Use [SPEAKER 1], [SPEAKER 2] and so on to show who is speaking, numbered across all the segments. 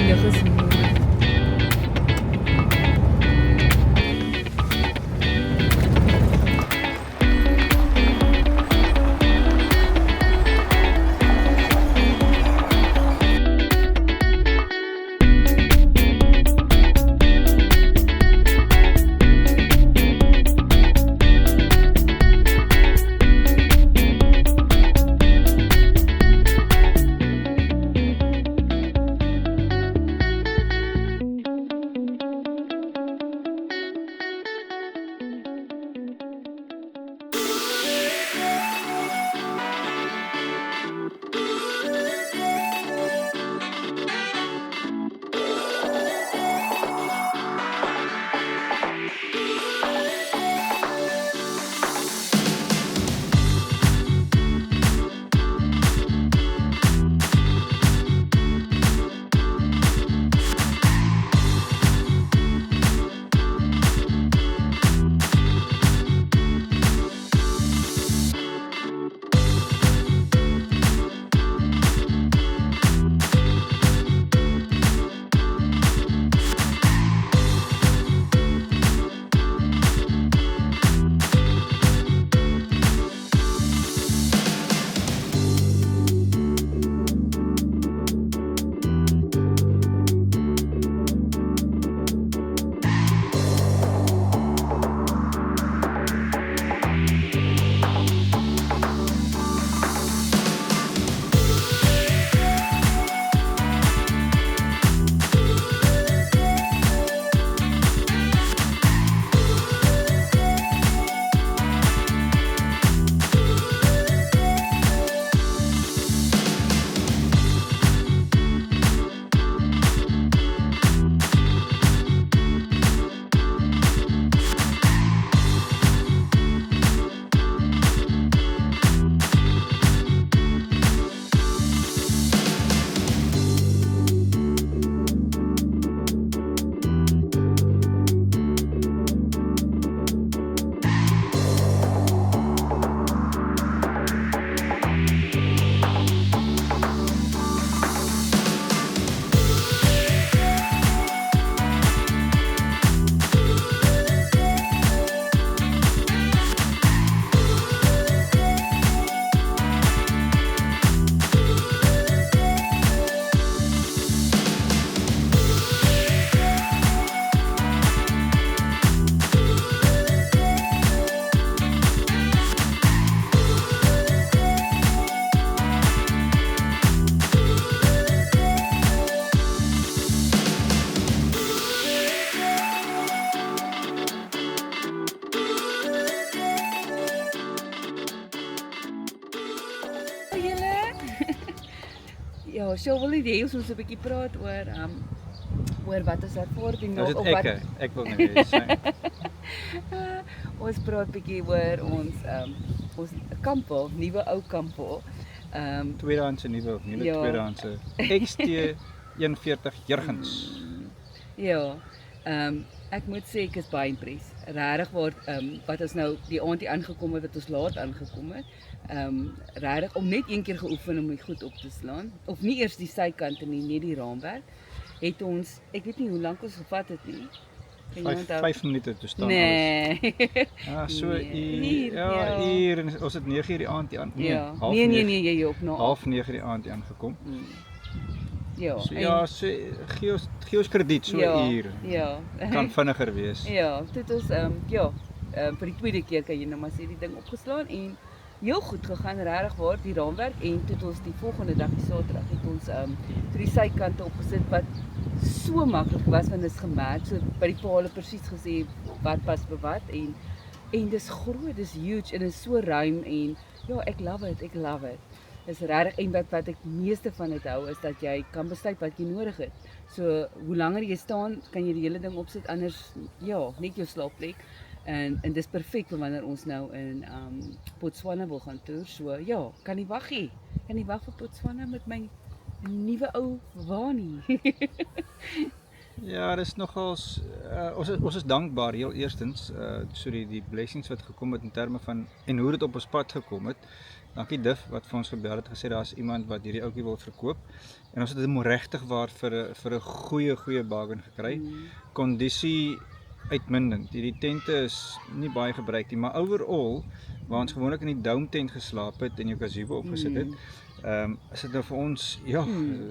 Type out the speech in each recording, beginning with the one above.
[SPEAKER 1] lig is mooi. Ja, Sjoe wil nie hê ons moet 'n bietjie praat oor wat ons ervaring
[SPEAKER 2] Nou
[SPEAKER 1] nog
[SPEAKER 2] is dit ek wil nie wees.
[SPEAKER 1] ons praat bietjie oor ons kampo, nuwe ou kampo.
[SPEAKER 2] Tweedehandse nuwe
[SPEAKER 1] Ja.
[SPEAKER 2] tweedehandse XT 41 Jurgens.
[SPEAKER 1] Ja, ek moet sê ek is baie impressed. Regtig waar wat ons nou die aand hier aangekom het, wat ons laat aangekom het. Regtig om net een keer geoefen om die goed op te slaan, of nie eers die sykante nie, net die raamwerk, het ons, ek weet nie hoe lank ons gevat het nie. Kan jy onthou?
[SPEAKER 2] 5 minute te staan.
[SPEAKER 1] Nee.
[SPEAKER 2] Ja, so
[SPEAKER 1] Nee,
[SPEAKER 2] ja,
[SPEAKER 1] ja.
[SPEAKER 2] uur en ons het 9:00 die aand hier aan.
[SPEAKER 1] Ja.
[SPEAKER 2] half
[SPEAKER 1] Nee,
[SPEAKER 2] negen-
[SPEAKER 1] jy op na.
[SPEAKER 2] 8:30 die aand hier aangekom.
[SPEAKER 1] Ja.
[SPEAKER 2] So
[SPEAKER 1] en-
[SPEAKER 2] ja, so gee ons krediet so 'n
[SPEAKER 1] ja,
[SPEAKER 2] uur.
[SPEAKER 1] Ja.
[SPEAKER 2] Kan vinniger wees.
[SPEAKER 1] Ja, dit ons vir die tweede keer kan jy nou maar sê die ding opgeslaan en heel goed gegaan, regtig waar die raamwerk en toe het ons die volgende dag die Saterdag het ons toe die sykante opgesit wat so maklik was want dit is gemerk, so by die pale presies gesê wat pas by wat en dis groot, dis huge en is so ruim en ja, ek love it. Dis regtig en wat ek meeste van dit hou is dat jy kan besluit wat jy nodig het. So hoe langer jy staan, kan jy die hele ding opsit, anders ja, net jou slaapplek. En dis perfek vir wanneer ons nou in Botswana wil gaan toer. So ja, kan nie wag nie. Kan nie wag vir Botswana met my nuwe ou wa nie.
[SPEAKER 2] Ja, dis nogals ons is dankbaar heel eerstens so die blessings wat gekom het in terme van en hoe dit op ons pad gekom het. Dankie Div wat vir ons gebel het, gesê daar's iemand wat hierdie ouetjie wil verkoop. En ons het hom regtig waar vir 'n goeie bargain gekry. Kondisie uitmuntend. Hierdie tente is nie baie gebruik nie, maar overall, waar ons gewoonlik in die dome tent geslaap het en jou gazebo opgesit het, is dit nou vir ons, ja,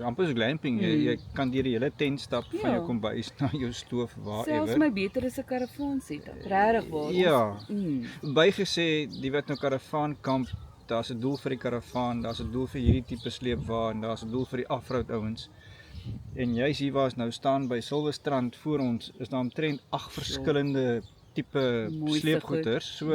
[SPEAKER 2] amper so glamping. Jy kan deur die hele tent stap van jou kombuis na jou stoof,
[SPEAKER 1] Selfs
[SPEAKER 2] whatever.
[SPEAKER 1] my beter is 'n karavaan setup. Regtig waar.
[SPEAKER 2] Ja, bygesê, die wat nou karavaan kamp, daar's 'n doel vir die karavaan, daar's 'n doel vir hierdie tipe sleepwa en daar's 'n doel vir die afroad ouens. En juis hier waar ons nou staan by Silverstrand voor ons, is daar omtrent 8 verskillende tipe
[SPEAKER 1] Mooiste
[SPEAKER 2] sleepgoeders. So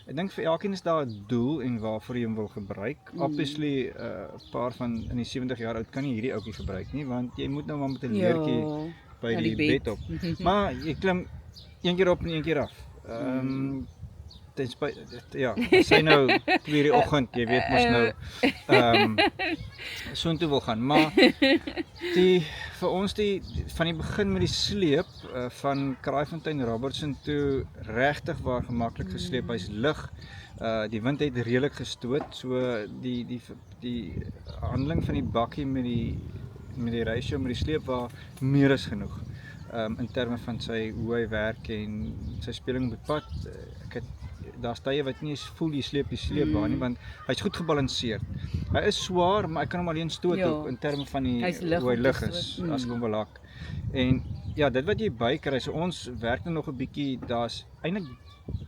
[SPEAKER 2] ek dink vir elkeen is daar 'n doel en waarvoor jy hom wil gebruik. Obviously 'n paar van in die 70 jaar oud kan nie hierdie ouetjie gebruik nie, want jy moet nou maar met 'n leertjie by
[SPEAKER 1] aan
[SPEAKER 2] die
[SPEAKER 1] die
[SPEAKER 2] bed op. Maar jy klim een keer op en een keer af. Ten spyte, ja, sy nou 2:00 die oggend, jy weet mos nou, soontoe wil gaan. Maar vir ons van die begin met die sleep, van Kraaifontein Robertson toe, regtig waar gemaklik gesleep, hy's lig, die wind het redelik gestoot, so die handeling van die bakkie met die ratio, met die sleep waar meer is genoeg, in terme van hoe hy werk en sy speling op die pad. Daar's tye wat nie eens voel jy sleep die sleepbaan nie, want hy's goed gebalanseerd. Hy is swaar, maar ek kan hom alleen stoot ook in terme van hoe hy lig is, as ek hom wil hak. En ja, dit wat jy bykry, so ons werk nou nog 'n bietjie, daar's eintlik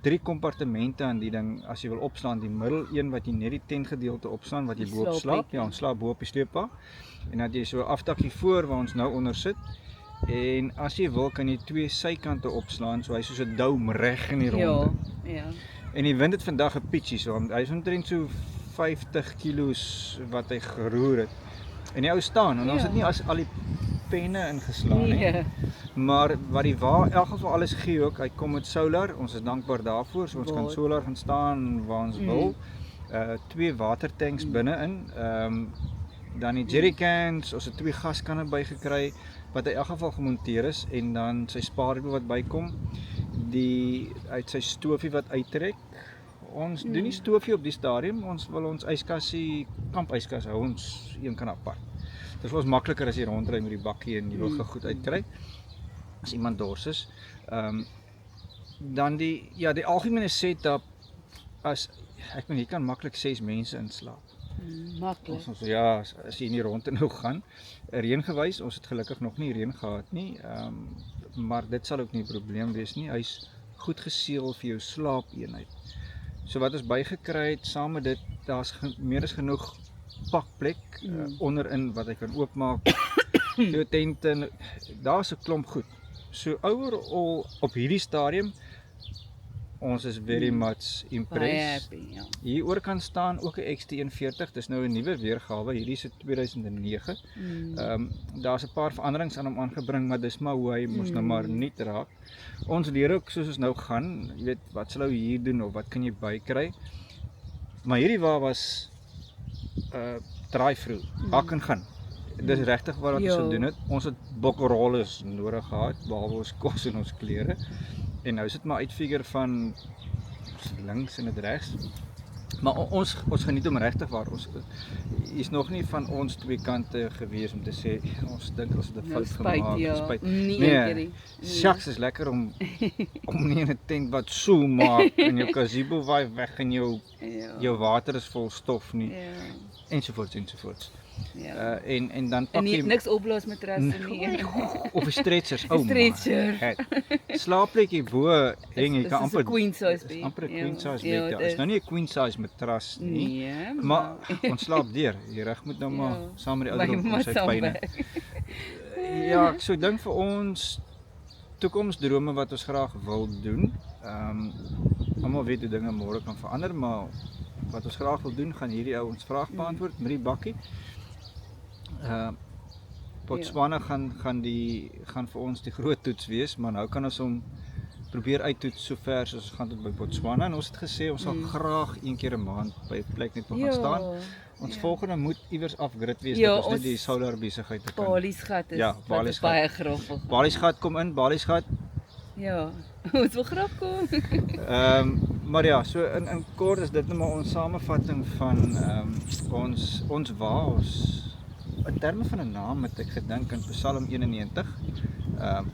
[SPEAKER 2] 3 kompartemente aan die ding as jy wil opslaan. Die middel een wat jy net die tentgedeelte opslaan wat jy bo-op slaap. Ja, ons slaap bo op die sleepwa. En dan jy so 'n aftakkie voor waar ons nou onder sit. En as jy wil kan jy 2 sykante opslaan, so hy soos 'n dome reg in die ronde.
[SPEAKER 1] Ja.
[SPEAKER 2] En die wind het vandag 'n pitchie, so hy is omtrent so 50 kilos wat hy geroer het. En die ou staan en ons het nie al die penne ingeslaan nie. Maar wat die in elk geval alles gee ook, hy kom met solar, ons is dankbaar daarvoor, so ons kan solar gaan staan waar ons wil. 2 watertanks binne-in, dan die jerrycans, ons het 2 gaskanne bygekry wat in elk geval gemonteer is, en dan sy spaarwiel wat bykom, uit sy stoofie wat uittrek. Ons doen nie stoofie op die stadium, ons wil ons yskassie, kampyskas hou ons een kan apart. Dit is vir ons makliker as jy rondry met die bakkie en jy wil goed uitkry, as iemand dors is. Dan die algemene setup, ek meen, jy kan maklik 6 mense inslaap.
[SPEAKER 1] Maklik.
[SPEAKER 2] Ja, as jy in die rondte nou gaan, reën gewys, ons het gelukkig nog nie reën gehad nie, maar dit sal ook nie 'n probleem wees nie, hy's goed geseël vir jou slaapeenheid. So wat ons bygekry het, saam met dit, daar's meer as genoeg pakplek onderin wat jy kan oopmaak, jou tente, daar's 'n klomp goed. So overall, op hierdie stadium, ons is very much impressed.
[SPEAKER 1] Happy, ja.
[SPEAKER 2] Hieroor kan staan ook 'n XT140, dis nou 'n nuwe weergawe, hierdie is 2009. Daar's 'n paar veranderings aan hom aangebring, maar dis maar hoe hy mos nou maar nuut raak. Ons leer ook soos ons nou gaan, jy weet, wat sal ou hier doen of wat kan jy bykry. Maar hierdie was drive-through, hak en gaan. Dis regtig wat ons gedoen het. Ons het bokkerolles nodig gehad, behalwe ons kos en ons klere. En nou is dit maar uitfigure van links en dit regs. Maar ons geniet hom regtig waar. Ons is nog nie van ons twee kante gewees om te sê ons dink ons het 'n fout gemaak, spyt. Nee, shucks, is lekker om nie in 'n tent wat so maak en jou gazebo waai weg en jou water is vol stof nie. Ensovoorts.
[SPEAKER 1] Ja.
[SPEAKER 2] En dan pak jy
[SPEAKER 1] niks opblaas matrasse nie.
[SPEAKER 2] Of 'n stretchers.
[SPEAKER 1] Stretcher.
[SPEAKER 2] Slaapplekjie bo heng jy kan amper
[SPEAKER 1] 'n queen size bed.
[SPEAKER 2] Amper 'n queen size bed. Ja, is nou nie 'n queen size matras nie.
[SPEAKER 1] Nee,
[SPEAKER 2] maar ons slaap deur. Die rug moet nou maar saam met die ouderdom van sy pyne. Ja, so ek dink vir ons toekomsdrome wat ons graag wil doen. Almal weet hoe dinge môre kan verander, maar wat ons graag wil doen, gaan hierdie ou ons vraag beantwoord met die bakkie. Botswana gaan vir ons die groot toets wees, maar nou kan ons hom probeer uittoets so ver soos ons gaan tot by Botswana, en ons het gesê ons sal graag een keer 'n maand by 'n plek net wil gaan staan. Ons volgende moet iewers afgrid wees, dat ons net die solar besigheid te kan.
[SPEAKER 1] Baliesgat is
[SPEAKER 2] Baliesgat.
[SPEAKER 1] Baie grappig.
[SPEAKER 2] Baliesgat kom in, Baliesgat.
[SPEAKER 1] Ja, ons wil graag kom.
[SPEAKER 2] Maar ja, so in kort is dit nou maar ons samevatting van ons waas. In terme van 'n naam het ek gedink aan Psalm 91,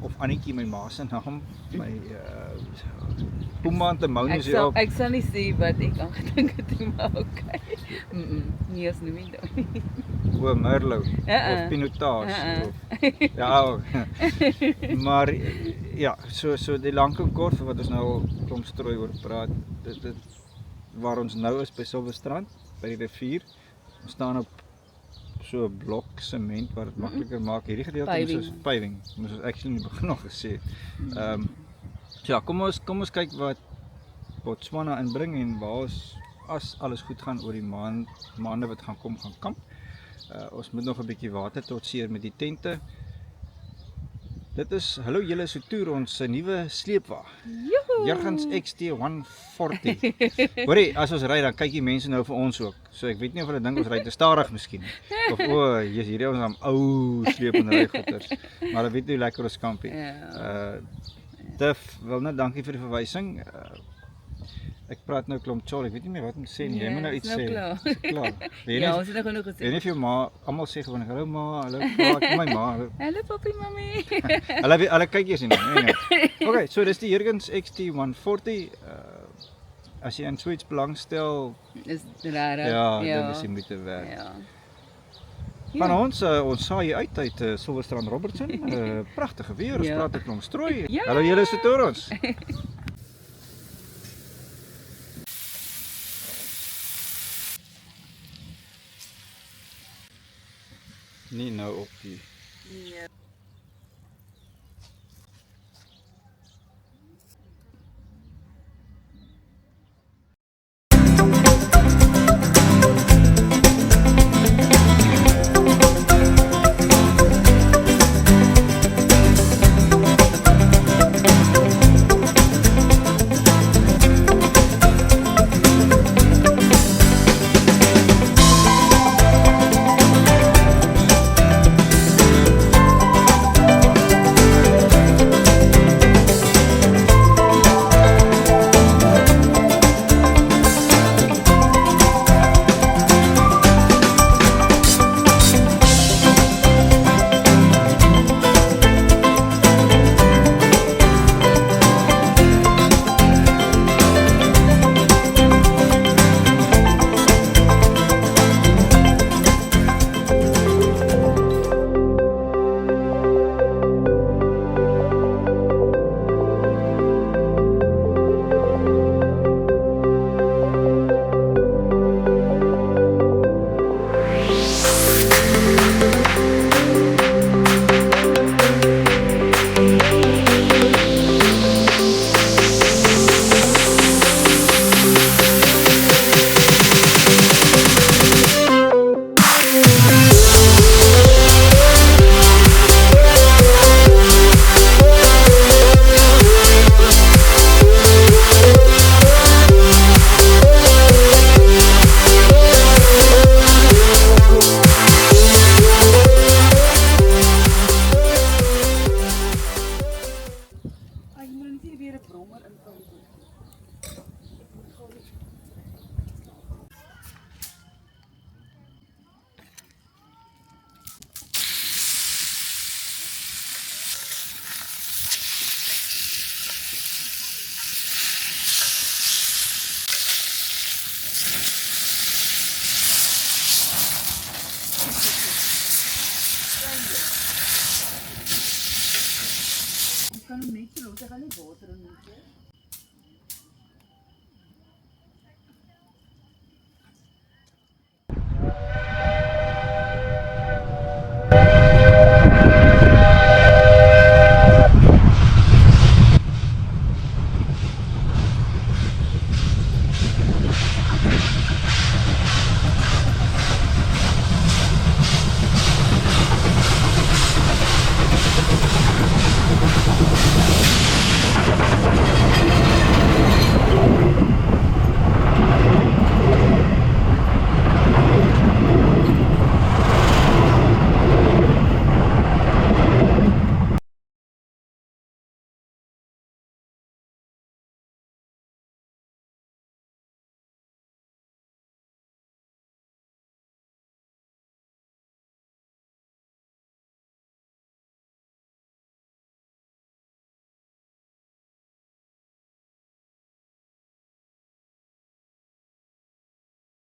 [SPEAKER 2] of Annetjie, my ma se naam, my Puma en Timon is hier op.
[SPEAKER 1] Ek sal nie sê wat ek aan gedink het nie, maar okay. Nee, ons noem dit nie.
[SPEAKER 2] O, Merlot, of Pinotage, ja, maar ja, so die lank en kort vir wat ons nou al klomp strooi oor praat, dit waar ons nou is by Silverstrand, by die rivier, ons staan op so 'n blok sement wat dit makliker maak. Hierdie gedeelte is paving, moes ons actually nie begin nog gesê. Ja, kom ons kyk wat Botswana inbring en waar ons, as alles goed gaan oor die maande wat gaan kamp. Ons moet nog 'n bietjie water trotseer met die tente. Dit is, hallo julle, so toer ons 'n nuwe sleepwa. Jurgens XT140. Hoorie, as ons ry dan kyk die mense nou vir ons ook. So ek weet nie of hulle dink ons ry te stadig miskien. Of jy's hierdie ons aan ou sleep en ry goeters. Maar hulle weet hoe lekker ons kampie. Dif, wil net dankie vir die verwysing. Ek praat nou klomp chol, ek weet nie meer wat om te sê nie. Jy moet nou iets sê.
[SPEAKER 1] Klaar.
[SPEAKER 2] Ja,
[SPEAKER 1] ons het nou genoeg gesê.
[SPEAKER 2] Weet nie of jou ma, almal sê gewoon, hallo ma, hallo pa, my ma.
[SPEAKER 1] Hallo papi, mami.
[SPEAKER 2] Hulle kyk eers nie. Nee. Okay, so dis die Jurgens XT140. As jy aan Switch belangstel,
[SPEAKER 1] Is rarig.
[SPEAKER 2] ja, dit is die moeite werd.
[SPEAKER 1] Ja.
[SPEAKER 2] Van ons saai uit Silverstrand Robertson. Pragtige weer, ons praat 'n klomp strooi.
[SPEAKER 1] Ja.
[SPEAKER 2] Hallo julle se toer ons. Nie nou op die
[SPEAKER 1] kan hom net so los, ek gaan nie water in nie.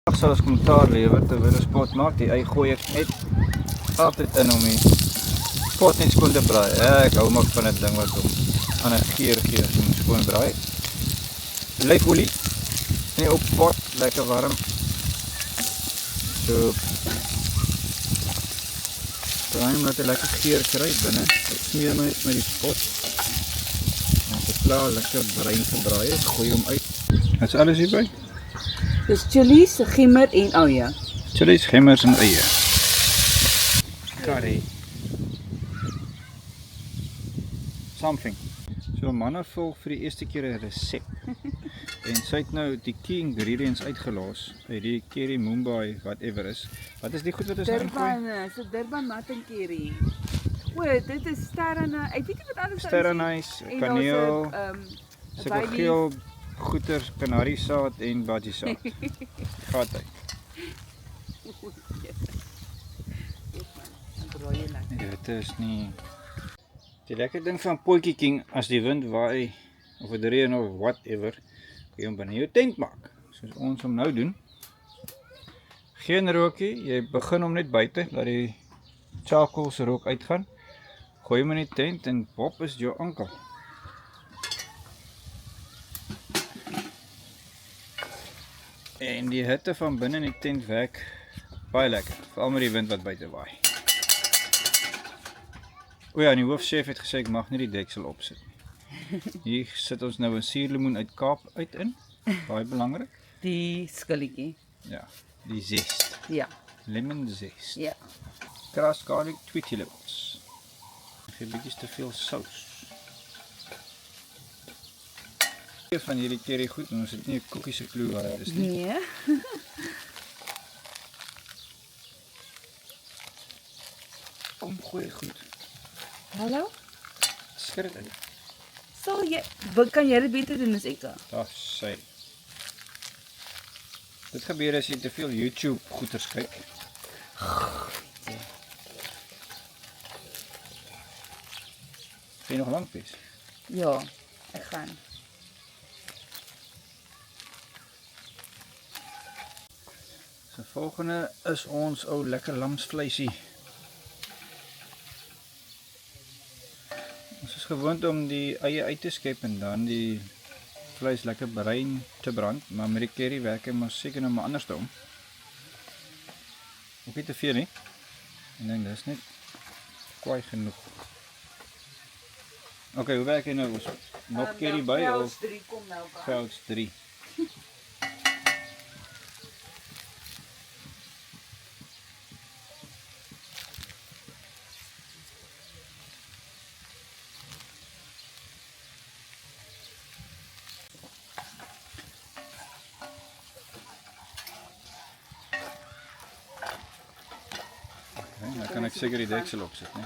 [SPEAKER 2] Ek sal ons kommentaar lewer terwyl ons pot maak. Die ei gooi ek net altyd in om die pot net skoon te braai. Ek hou maar van 'n ding wat hom aan 'n geur gee as jy skoon braai. Olyfolie in die oppot, lekker warm. So braai hom dat hy lekker geur kry binne. Ek smeer hom net met die pot. En dit klaar lekker bruin gebraai is, gooi hom uit. Wat is alles hierby?
[SPEAKER 1] Dis chilies, gimmer en eie.
[SPEAKER 2] Chilies, gemmers en eie. Curry. Something. So manne volg vir die eerste keer 'n resep. En sy het nou die key ingredients uitgelaas uit die curry Mumbai whatever is. Wat is die goed wat ons nou ingooi?
[SPEAKER 1] Durban, so Durban mutton curry. O, dit is sterre, ek weet nie wat alles
[SPEAKER 2] Sterrenys, kaneel, sulke geel goeters, kanariesaad en bajiesaad. Gaat uit. Dit is nie die lekker ding van Potjie King as die wind waai of dit reën of whatever, kan jy hom binne jou tent maak. Soos ons hom nou doen. Geen rookie, jy begin hom net buite, laat die charcoal se rook uitgaan. Gooi hom in die tent en pop is jou ankel. En die hitte van binne in die tent werk baie lekker, veral met die wind wat buite waai. O ja, en die hoofchef het gesê ek mag nie die deksel opsit nie. Hier sit ons nou 'n suurlemoen uit Kaap uit in, baie belangrik.
[SPEAKER 1] Die skilletjie.
[SPEAKER 2] Ja, die zest,
[SPEAKER 1] Ja,
[SPEAKER 2] lemon zest.
[SPEAKER 1] ja.
[SPEAKER 2] Crushed garlic, twitchy levels. Gee bietjies te veel sous. Van hierdie curry goed, ons het nie 'n koekie se klou wat dit is nie.
[SPEAKER 1] Nee.
[SPEAKER 2] Gooi goed.
[SPEAKER 1] Hallo?
[SPEAKER 2] Skud dit uit.
[SPEAKER 1] Sal jy, kan jy dit beter doen as ek?
[SPEAKER 2] Daar sê. Dit gebeur as jy te veel YouTube goeters kyk. Jy nog lank wees.
[SPEAKER 1] Ja, ek gaan.
[SPEAKER 2] So volgende is ons ou lekker lamsvleisie. Ons is gewoond om die eie uit te skep en dan die vleis lekker bruin te brand, maar met die curry werk hy maar seker nou maar anders te om. Ook nie te veel nie. Ek dink dis net kwaai genoeg. Okay, hoe werk hy nou? Nog curry by of
[SPEAKER 1] 3 kom nou by.
[SPEAKER 2] Velds 3? Dan kan ek seker die deksel opsit, né?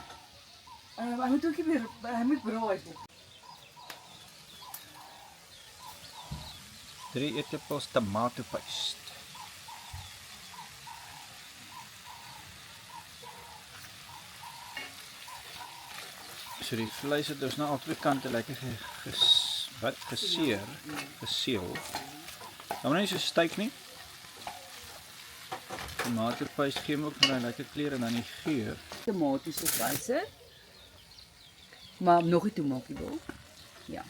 [SPEAKER 1] Hy moet ook weer, hy moet braai.
[SPEAKER 2] 3 eetlepels tomato paste. So die vleis het ons nou al twee kante lekker geseel. Dan moet nie so styf nie. Tomato paste gee hom ook vir 'n lekker kleur en dan die geur.
[SPEAKER 1] Tomatiese wyse. Maar nog 'n tomatie wil. Ja.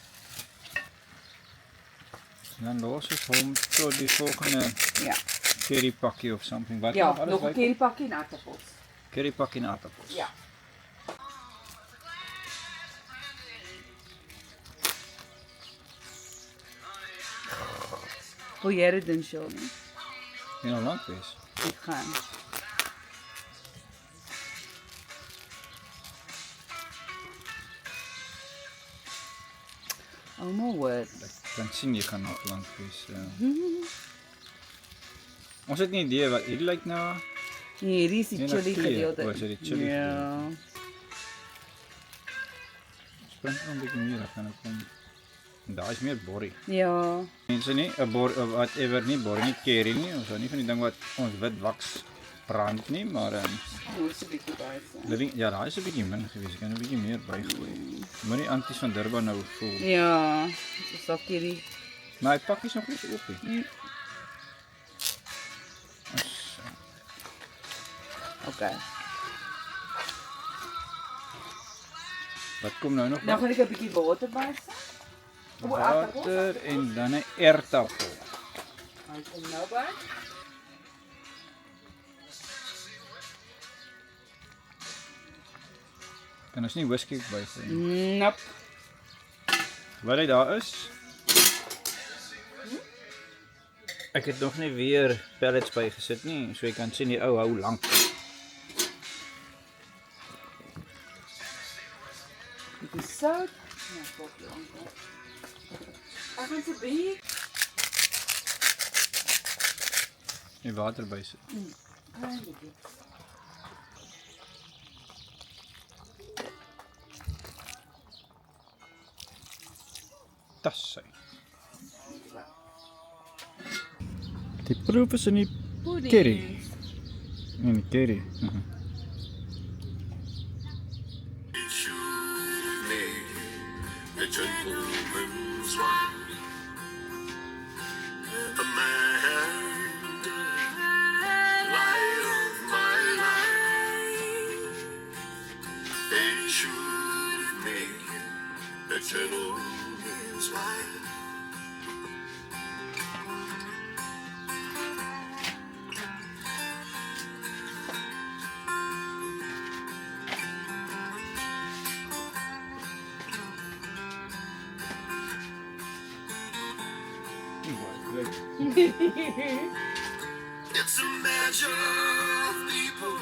[SPEAKER 2] En dan los ons hom tot die volgende
[SPEAKER 1] Ja.
[SPEAKER 2] curry pakkie of something. Wat
[SPEAKER 1] Ja,
[SPEAKER 2] alles
[SPEAKER 1] nog 'n
[SPEAKER 2] bykom?
[SPEAKER 1] curry pakkie en aardappels.
[SPEAKER 2] Curry pakkie en aardappels.
[SPEAKER 1] Ja. Wil jy dit doen, Sean?
[SPEAKER 2] Jy nog lank wees.
[SPEAKER 1] Ek gaan. Oh my word.
[SPEAKER 2] Ek kan sien jy gaan nog lank wees. Ons het nie idee wat hierdie lyk nou.
[SPEAKER 1] Nee, hierdie is die
[SPEAKER 2] Nee,
[SPEAKER 1] chili
[SPEAKER 2] nou,
[SPEAKER 1] gedeelte.
[SPEAKER 2] o, is dit die chili
[SPEAKER 1] Ja.
[SPEAKER 2] Spring nog 'n bietjie meer af en dan kom. Daar is meer borrie.
[SPEAKER 1] Ja.
[SPEAKER 2] Mense nie 'n whatever nie, borrie nie curry nie. Ons hou nie van die ding wat ons wit waks brand nie, maar
[SPEAKER 1] Moet so 'n bietjie by.
[SPEAKER 2] ja, daar is 'n bietjie min gewees. Ek kan 'n bietjie meer bygooi. Moenie anties van Durban nou voel.
[SPEAKER 1] Ja. So sak hierdie.
[SPEAKER 2] Maar hy pakkies nog nie oop nie.
[SPEAKER 1] Okay.
[SPEAKER 2] Wat kom nou nog?
[SPEAKER 1] Nou gaan ek 'n bietjie water bysit.
[SPEAKER 2] Water en dan 'n ertappel.
[SPEAKER 1] Hy kom nou by.
[SPEAKER 2] Kan ons nie whisky bysit nie.
[SPEAKER 1] Nop.
[SPEAKER 2] Wat hy daar is? Ek het nog nie weer pellets bygesit nie, so jy kan sien die ou hou lank.
[SPEAKER 1] Bietjie sout. Ja, tot lank. Ek gaan se bietjie.
[SPEAKER 2] En water bysit.
[SPEAKER 1] Klein bietjie.
[SPEAKER 2] Tas sy. Die proef is in die curry. In die curry.
[SPEAKER 3] A gentleman's wife, the man, light of my life. They should make a gentleman's wife. It's a measure of people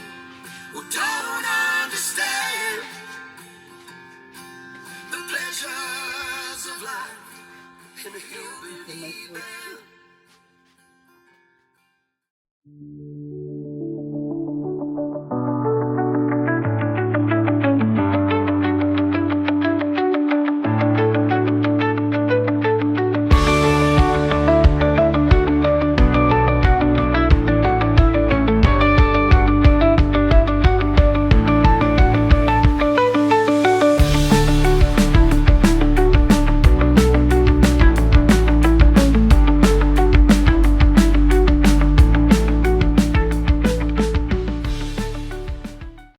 [SPEAKER 3] who don't understand the pleasures of life in a hillbilly band.